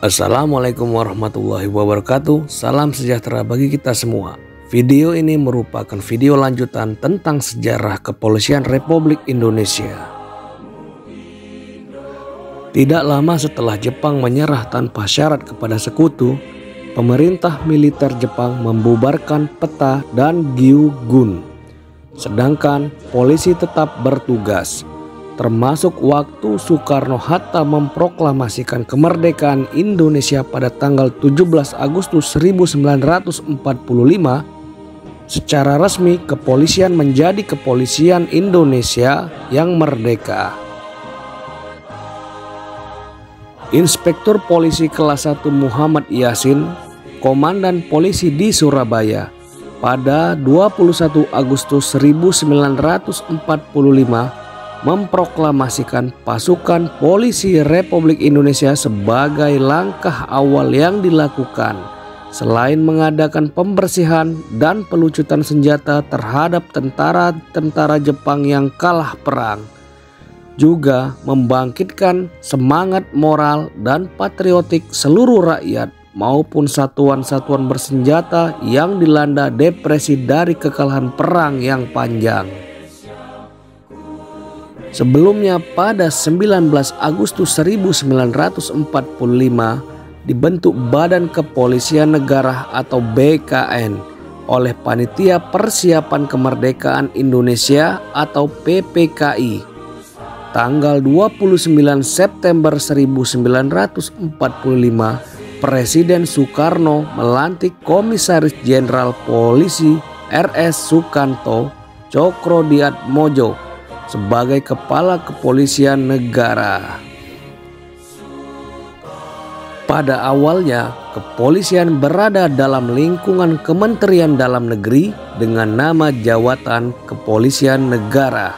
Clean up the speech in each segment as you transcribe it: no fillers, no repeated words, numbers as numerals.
Assalamualaikum warahmatullahi wabarakatuh. Salam sejahtera bagi kita semua. Video ini merupakan video lanjutan tentang sejarah Kepolisian Republik Indonesia. Tidak lama setelah Jepang menyerah tanpa syarat kepada sekutu, pemerintah militer Jepang membubarkan peta dan Gyugun. Sedangkan polisi tetap bertugas. Termasuk waktu Soekarno-Hatta memproklamasikan kemerdekaan Indonesia pada tanggal 17 Agustus 1945, secara resmi kepolisian menjadi Kepolisian Indonesia yang merdeka. Inspektur Polisi kelas 1 Muhammad Yasin, Komandan Polisi di Surabaya, pada 21 Agustus 1945 memproklamasikan pasukan polisi Republik Indonesia sebagai langkah awal yang dilakukan selain mengadakan pembersihan dan pelucutan senjata terhadap tentara-tentara Jepang yang kalah perang, juga membangkitkan semangat moral dan patriotik seluruh rakyat maupun satuan-satuan bersenjata yang dilanda depresi dari kekalahan perang yang panjang. Sebelumnya pada 19 Agustus 1945 dibentuk Badan Kepolisian Negara atau BKN oleh Panitia Persiapan Kemerdekaan Indonesia atau PPKI. Tanggal 29 September 1945 Presiden Soekarno melantik Komisaris Jenderal Polisi RS Sukanto Tjokrodiatmojo sebagai Kepala Kepolisian Negara. Pada awalnya, kepolisian berada dalam lingkungan Kementerian Dalam Negeri dengan nama Jawatan Kepolisian Negara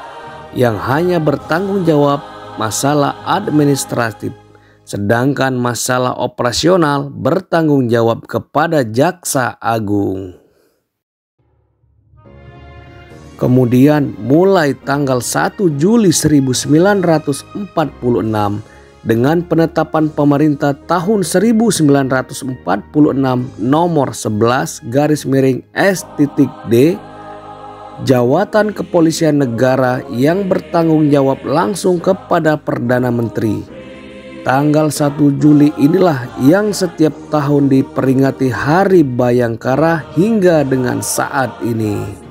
yang hanya bertanggung jawab masalah administratif, sedangkan masalah operasional bertanggung jawab kepada Jaksa Agung. Kemudian mulai tanggal 1 Juli 1946 dengan penetapan pemerintah tahun 1946 nomor 11/S.D Jawatan Kepolisian Negara yang bertanggung jawab langsung kepada Perdana Menteri. Tanggal 1 Juli inilah yang setiap tahun diperingati Hari Bayangkara hingga dengan saat ini.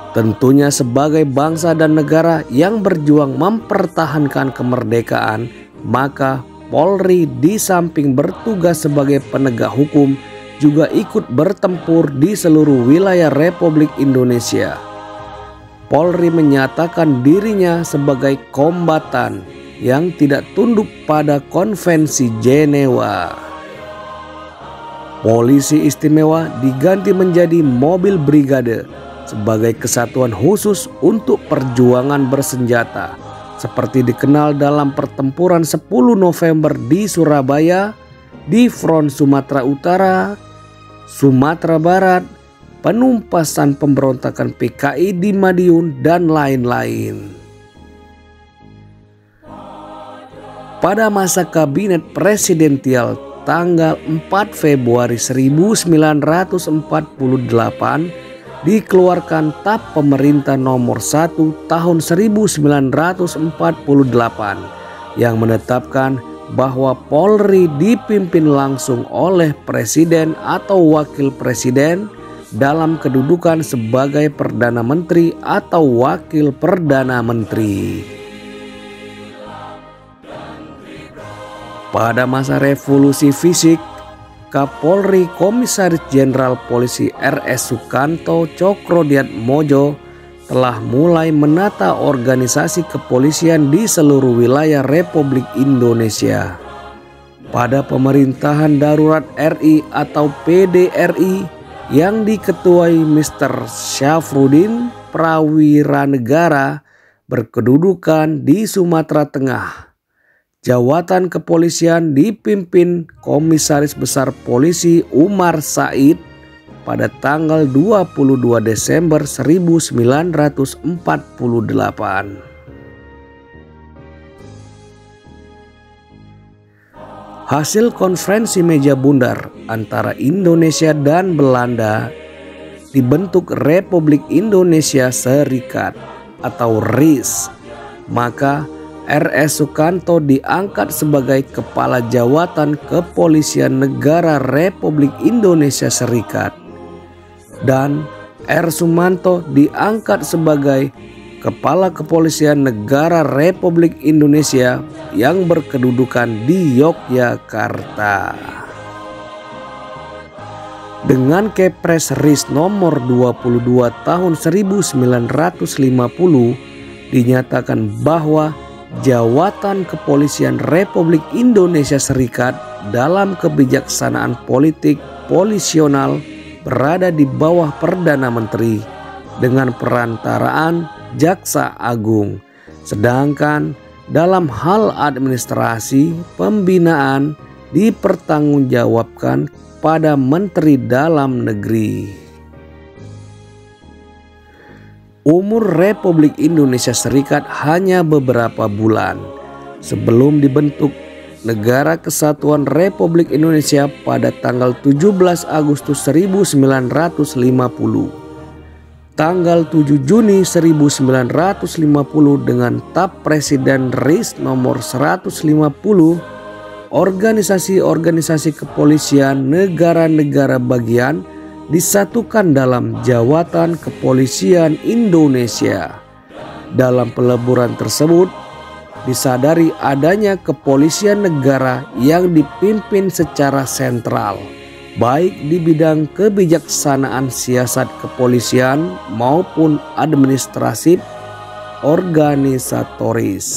Tentunya sebagai bangsa dan negara yang berjuang mempertahankan kemerdekaan, maka Polri di samping bertugas sebagai penegak hukum juga ikut bertempur di seluruh wilayah Republik Indonesia. Polri menyatakan dirinya sebagai kombatan yang tidak tunduk pada Konvensi Jenewa. Polisi istimewa diganti menjadi mobil brigade sebagai kesatuan khusus untuk perjuangan bersenjata, seperti dikenal dalam pertempuran 10 November di Surabaya, di Front Sumatera Utara, Sumatera Barat, penumpasan pemberontakan PKI di Madiun, dan lain-lain. Pada masa kabinet presidensial tanggal 4 Februari 1948 dikeluarkan TAP Pemerintah nomor 1 tahun 1948 yang menetapkan bahwa Polri dipimpin langsung oleh Presiden atau Wakil Presiden dalam kedudukan sebagai Perdana Menteri atau Wakil Perdana Menteri. Pada masa revolusi fisik, Kapolri Komisaris Jenderal Polisi RS Sukanto Tjokrodiatmojo telah mulai menata organisasi kepolisian di seluruh wilayah Republik Indonesia. Pada pemerintahan darurat RI atau PDRI yang diketuai Mr. Syafruddin Prawiranegara berkedudukan di Sumatera Tengah, Jawatan Kepolisian dipimpin Komisaris Besar Polisi Umar Said pada tanggal 22 Desember 1948. Hasil konferensi meja bundar antara Indonesia dan Belanda dibentuk Republik Indonesia Serikat atau RIS. Maka R.S. Sukanto diangkat sebagai Kepala Jawatan Kepolisian Negara Republik Indonesia Serikat dan R. Sumanto diangkat sebagai Kepala Kepolisian Negara Republik Indonesia yang berkedudukan di Yogyakarta. Dengan Kepres RIS nomor 22 tahun 1950 dinyatakan bahwa Jawatan Kepolisian Republik Indonesia Serikat dalam kebijaksanaan politik polisional berada di bawah Perdana Menteri dengan perantaraan Jaksa Agung, sedangkan dalam hal administrasi pembinaan dipertanggungjawabkan pada Menteri Dalam Negeri. Umur Republik Indonesia Serikat hanya beberapa bulan sebelum dibentuk Negara Kesatuan Republik Indonesia pada tanggal 17 Agustus 1950. Tanggal 7 Juni 1950 dengan TAP Presiden RIS nomor 150, organisasi-organisasi kepolisian negara-negara bagian disatukan dalam Jawatan Kepolisian Indonesia. Dalam peleburan tersebut disadari adanya kepolisian negara yang dipimpin secara sentral, baik di bidang kebijaksanaan siasat kepolisian maupun administratif organisatoris.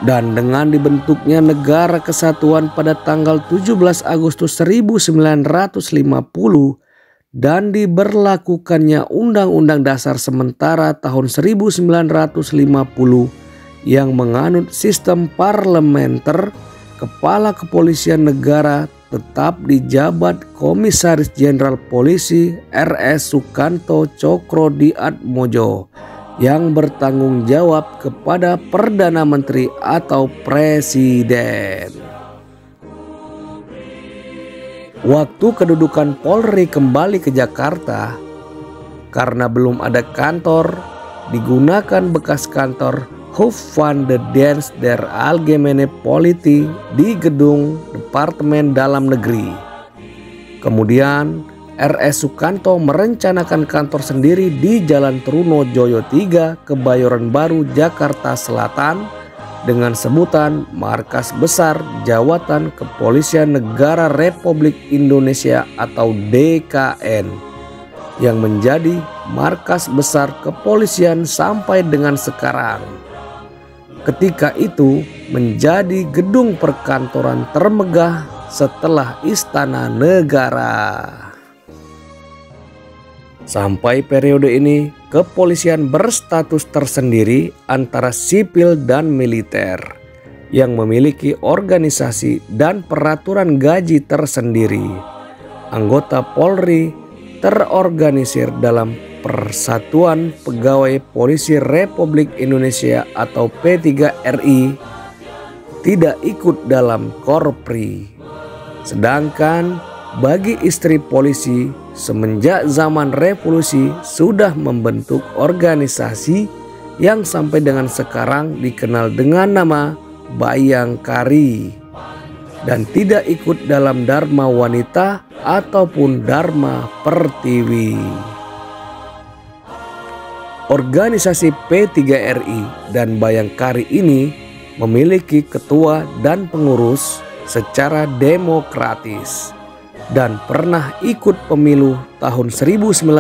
Dan dengan dibentuknya Negara Kesatuan pada tanggal 17 Agustus 1950 dan diberlakukannya Undang-Undang Dasar Sementara tahun 1950 yang menganut sistem parlementer, Kepala Kepolisian Negara tetap dijabat Komisaris Jenderal Polisi R.S. Sukanto Cokroadiatmojo yang bertanggung jawab kepada Perdana Menteri atau Presiden. Waktu kedudukan Polri kembali ke Jakarta, karena belum ada kantor, digunakan bekas kantor Hof van de Dienst der Algemene Politie di gedung Departemen Dalam Negeri. Kemudian R.S. Sukanto merencanakan kantor sendiri di Jalan Trunojoyo 3, Kebayoran Baru, Jakarta Selatan dengan sebutan Markas Besar Jawatan Kepolisian Negara Republik Indonesia atau DKN yang menjadi markas besar kepolisian sampai dengan sekarang. Ketika itu menjadi gedung perkantoran termegah setelah Istana Negara. Sampai periode ini, kepolisian berstatus tersendiri antara sipil dan militer yang memiliki organisasi dan peraturan gaji tersendiri. Anggota Polri terorganisir dalam Persatuan Pegawai Polisi Republik Indonesia atau P3RI, tidak ikut dalam Korpri. Sedangkan bagi istri polisi, semenjak zaman revolusi sudah membentuk organisasi yang sampai dengan sekarang dikenal dengan nama Bayangkari dan tidak ikut dalam Dharma Wanita ataupun Dharma Pertiwi. Organisasi P3RI dan Bayangkari ini memiliki ketua dan pengurus secara demokratis dan pernah ikut pemilu tahun 1955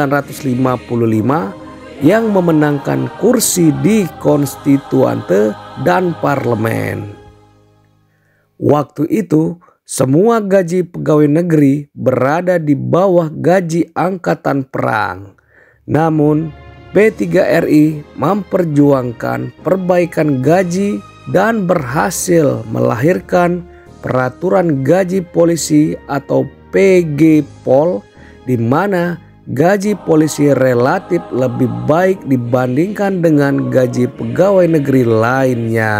yang memenangkan kursi di konstituante dan parlemen. Waktu itu semua gaji pegawai negeri berada di bawah gaji angkatan perang. Namun P3RI memperjuangkan perbaikan gaji dan berhasil melahirkan peraturan gaji polisi atau PG Pol, di mana gaji polisi relatif lebih baik dibandingkan dengan gaji pegawai negeri lainnya.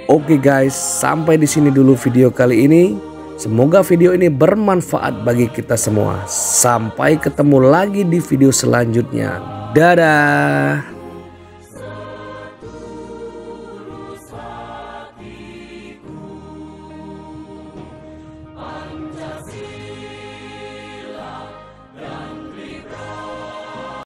Oke guys, sampai di sini dulu video kali ini. Semoga video ini bermanfaat bagi kita semua. Sampai ketemu lagi di video selanjutnya. Dadah.